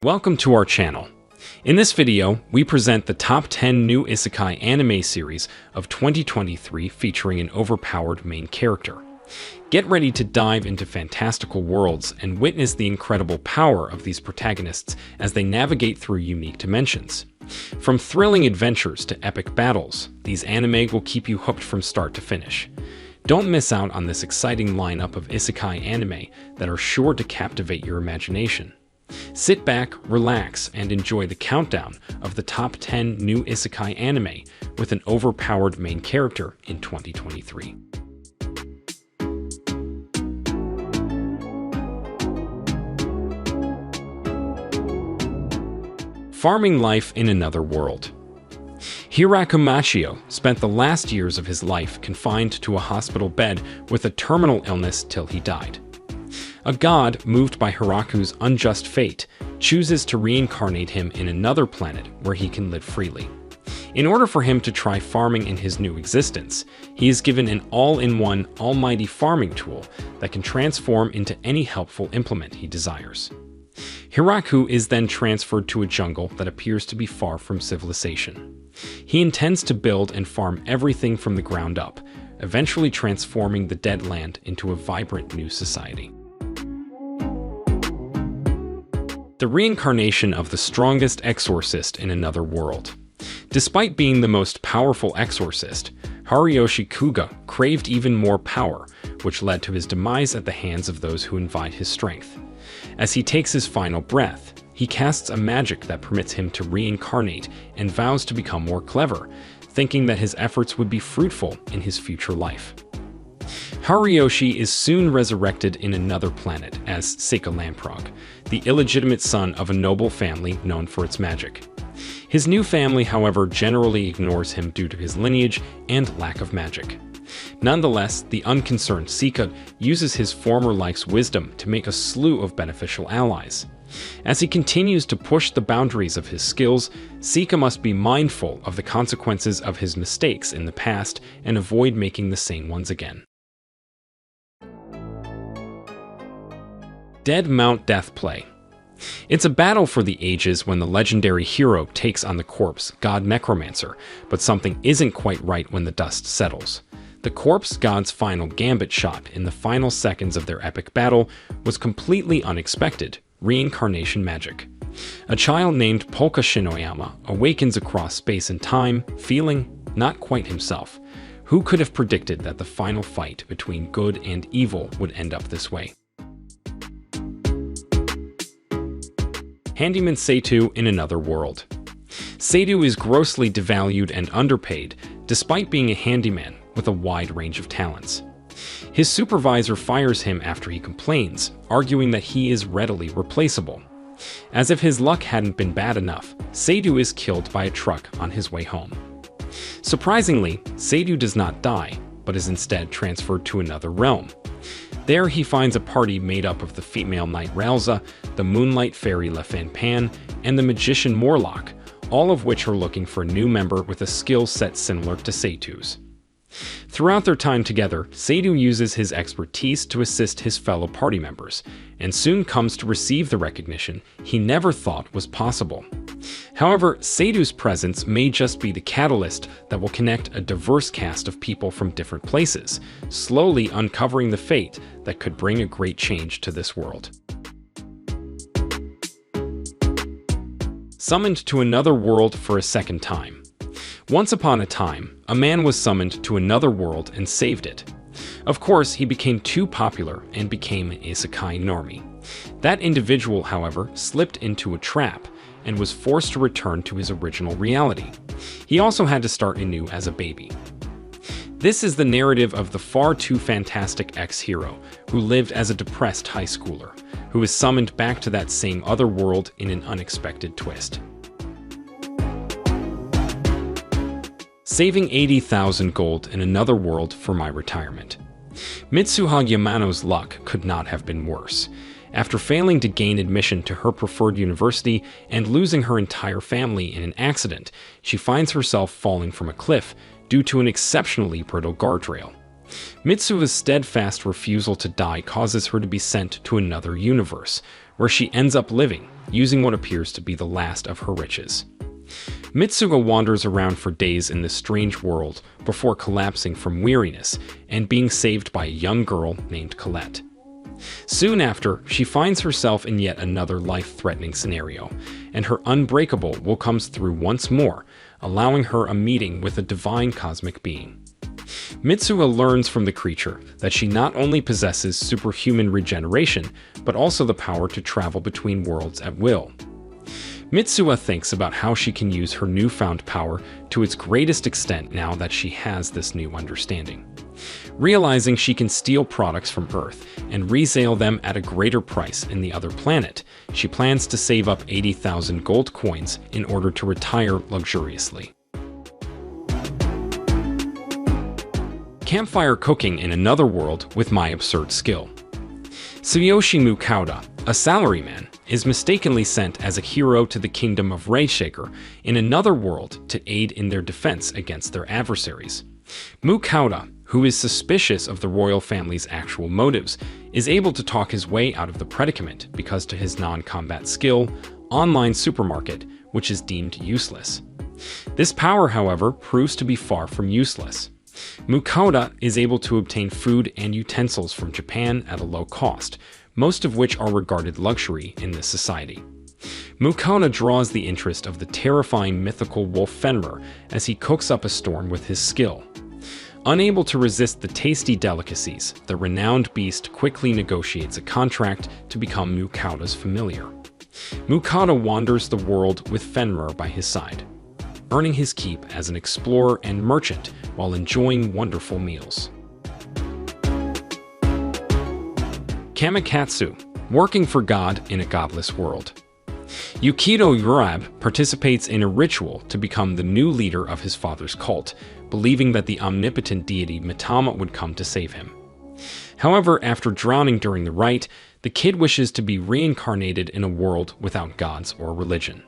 Welcome to our channel. In this video, we present the top 10 new isekai anime series of 2023 featuring an overpowered main character. Get ready to dive into fantastical worlds and witness the incredible power of these protagonists as they navigate through unique dimensions. From thrilling adventures to epic battles, these anime will keep you hooked from start to finish. Don't miss out on this exciting lineup of isekai anime that are sure to captivate your imagination. Sit back, relax, and enjoy the countdown of the top 10 new isekai anime with an overpowered main character in 2023. Farming life in another world. Hiraku spent the last years of his life confined to a hospital bed with a terminal illness till he died. A god, moved by Hiraku's unjust fate, chooses to reincarnate him in another planet where he can live freely. In order for him to try farming in his new existence, he is given an all-in-one, almighty farming tool that can transform into any helpful implement he desires. Hiraku is then transferred to a jungle that appears to be far from civilization. He intends to build and farm everything from the ground up, eventually transforming the dead land into a vibrant new society. The reincarnation of the strongest exorcist in another world. Despite being the most powerful exorcist, Haruyoshi Kuga craved even more power, which led to his demise at the hands of those who invite his strength. As he takes his final breath, he casts a magic that permits him to reincarnate and vows to become more clever, thinking that his efforts would be fruitful in his future life. Haruyoshi is soon resurrected in another planet as Saikou, the illegitimate son of a noble family known for its magic. His new family, however, generally ignores him due to his lineage and lack of magic. Nonetheless, the unconcerned Saikyou uses his former life's wisdom to make a slew of beneficial allies. As he continues to push the boundaries of his skills, Saikyou must be mindful of the consequences of his mistakes in the past and avoid making the same ones again. Dead Mount Death Play. It's a battle for the ages when the legendary hero takes on the corpse god Necromancer, but something isn't quite right when the dust settles. The corpse god's final gambit shot in the final seconds of their epic battle was completely unexpected: reincarnation magic. A child named Polka Shinoyama awakens across space and time, feeling not quite himself. Who could have predicted that the final fight between good and evil would end up this way? Handyman Saitou in another world. Saitou is grossly devalued and underpaid, despite being a handyman with a wide range of talents. His supervisor fires him after he complains, arguing that he is readily replaceable. As if his luck hadn't been bad enough, Saitou is killed by a truck on his way home. Surprisingly, Saitou does not die, but is instead transferred to another realm. There he finds a party made up of the female knight Ralza, the moonlight fairy Lefan-Pan, and the magician Morlock, all of which are looking for a new member with a skill set similar to Saitou's. Throughout their time together, Saitou uses his expertise to assist his fellow party members, and soon comes to receive the recognition he never thought was possible. However, Saitou's presence may just be the catalyst that will connect a diverse cast of people from different places, slowly uncovering the fate that could bring a great change to this world. Summoned to another world for a second time. Once upon a time, a man was summoned to another world and saved it. Of course, he became too popular and became an isekai normie. That individual, however, slipped into a trap and was forced to return to his original reality. He also had to start anew as a baby. This is the narrative of the far too fantastic ex-hero who lived as a depressed high schooler, who is summoned back to that same other world in an unexpected twist. Saving 80,000 gold in another world for my retirement. Mitsuha Yamano's luck could not have been worse. After failing to gain admission to her preferred university and losing her entire family in an accident, she finds herself falling from a cliff due to an exceptionally brittle guardrail. Mitsuha's steadfast refusal to die causes her to be sent to another universe, where she ends up living, using what appears to be the last of her riches. Mitsuga wanders around for days in this strange world before collapsing from weariness and being saved by a young girl named Colette. Soon after, she finds herself in yet another life-threatening scenario, and her unbreakable will comes through once more, allowing her a meeting with a divine cosmic being. Mitsuga learns from the creature that she not only possesses superhuman regeneration, but also the power to travel between worlds at will. Mitsuga thinks about how she can use her newfound power to its greatest extent now that she has this new understanding. Realizing she can steal products from Earth and resale them at a greater price in the other planet, she plans to save up 80,000 gold coins in order to retire luxuriously. Campfire cooking in another world with my absurd skill. Tsuyoshi Mukauda, a salaryman, is mistakenly sent as a hero to the kingdom of Reishaker in another world to aid in their defense against their adversaries. Mukauda, who is suspicious of the royal family's actual motives, is able to talk his way out of the predicament because to his non-combat skill, online supermarket, which is deemed useless. This power, however, proves to be far from useless. Mukauda is able to obtain food and utensils from Japan at a low cost, most of which are regarded luxury in this society. Mukauda draws the interest of the terrifying mythical wolf Fenrir as he cooks up a storm with his skill. Unable to resist the tasty delicacies, the renowned beast quickly negotiates a contract to become Mukauda's familiar. Mukauda wanders the world with Fenrir by his side, earning his keep as an explorer and merchant while enjoying wonderful meals. Kamikatsu, working for God in a godless world. Yukido Urab participates in a ritual to become the new leader of his father's cult, believing that the omnipotent deity Mitama would come to save him. However, after drowning during the rite, the kid wishes to be reincarnated in a world without gods or religion.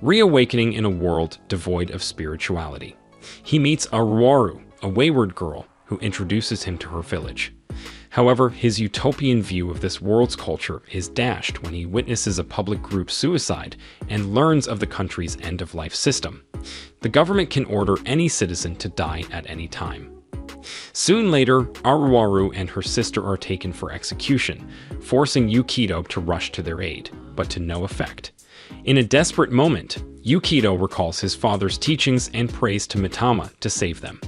Reawakening in a world devoid of spirituality. He meets Hourou, a wayward girl, who introduces him to her village. However, his utopian view of this world's culture is dashed when he witnesses a public group suicide and learns of the country's end-of-life system. The government can order any citizen to die at any time. Soon later, Hourou and her sister are taken for execution, forcing Yukido to rush to their aid, but to no effect. In a desperate moment, Yukido recalls his father's teachings and prays to Mitama to save them.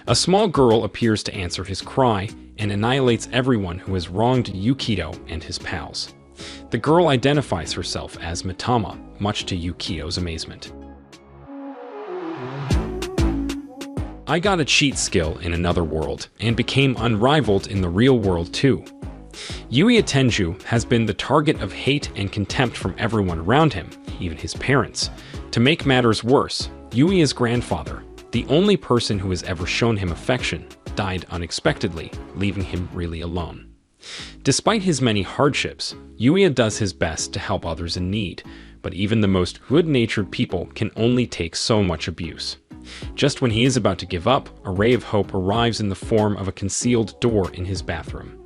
A small girl appears to answer his cry and annihilates everyone who has wronged Yukido and his pals. The girl identifies herself as Mitama, much to Yukido's amazement. I got a cheat skill in another world and became unrivaled in the real world too. Yuya Tenju has been the target of hate and contempt from everyone around him, even his parents. To make matters worse, Yuya's grandfather, the only person who has ever shown him affection, died unexpectedly, leaving him really alone. Despite his many hardships, Yuya does his best to help others in need, but even the most good-natured people can only take so much abuse. Just when he is about to give up, a ray of hope arrives in the form of a concealed door in his bathroom.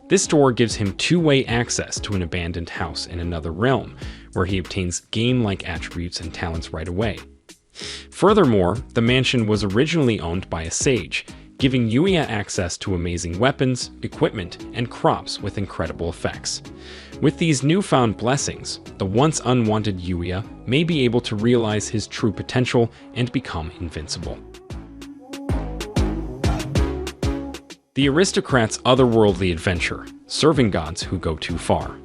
This door gives him two-way access to an abandoned house in another realm, where he obtains game-like attributes and talents right away. Furthermore, the mansion was originally owned by a sage, giving Yuya access to amazing weapons, equipment, and crops with incredible effects. With these newfound blessings, the once unwanted Yuya may be able to realize his true potential and become invincible. The Aristocrats' otherworldly adventure, serving gods who go too far.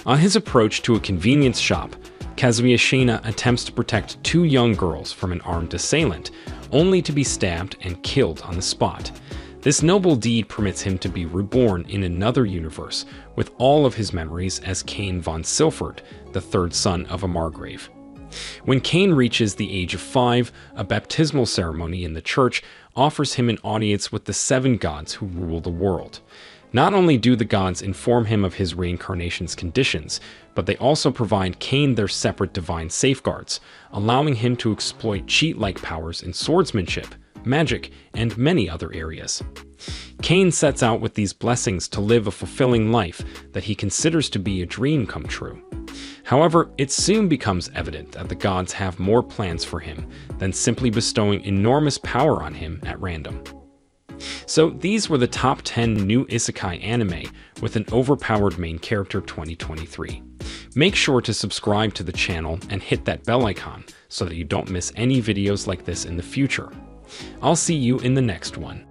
On his approach to a convenience shop, Kazuya attempts to protect two young girls from an armed assailant, only to be stabbed and killed on the spot. This noble deed permits him to be reborn in another universe, with all of his memories as Cain von Silford, the third son of a Margrave. When Cain reaches the age of 5, a baptismal ceremony in the church offers him an audience with the 7 gods who rule the world. Not only do the gods inform him of his reincarnation's conditions, but they also provide Cain their separate divine safeguards, allowing him to exploit cheat-like powers in swordsmanship, magic, and many other areas. Kane sets out with these blessings to live a fulfilling life that he considers to be a dream come true. However, it soon becomes evident that the gods have more plans for him than simply bestowing enormous power on him at random. So these were the top 10 new isekai anime with an overpowered main character 2023. Make sure to subscribe to the channel and hit that bell icon so that you don't miss any videos like this in the future. I'll see you in the next one.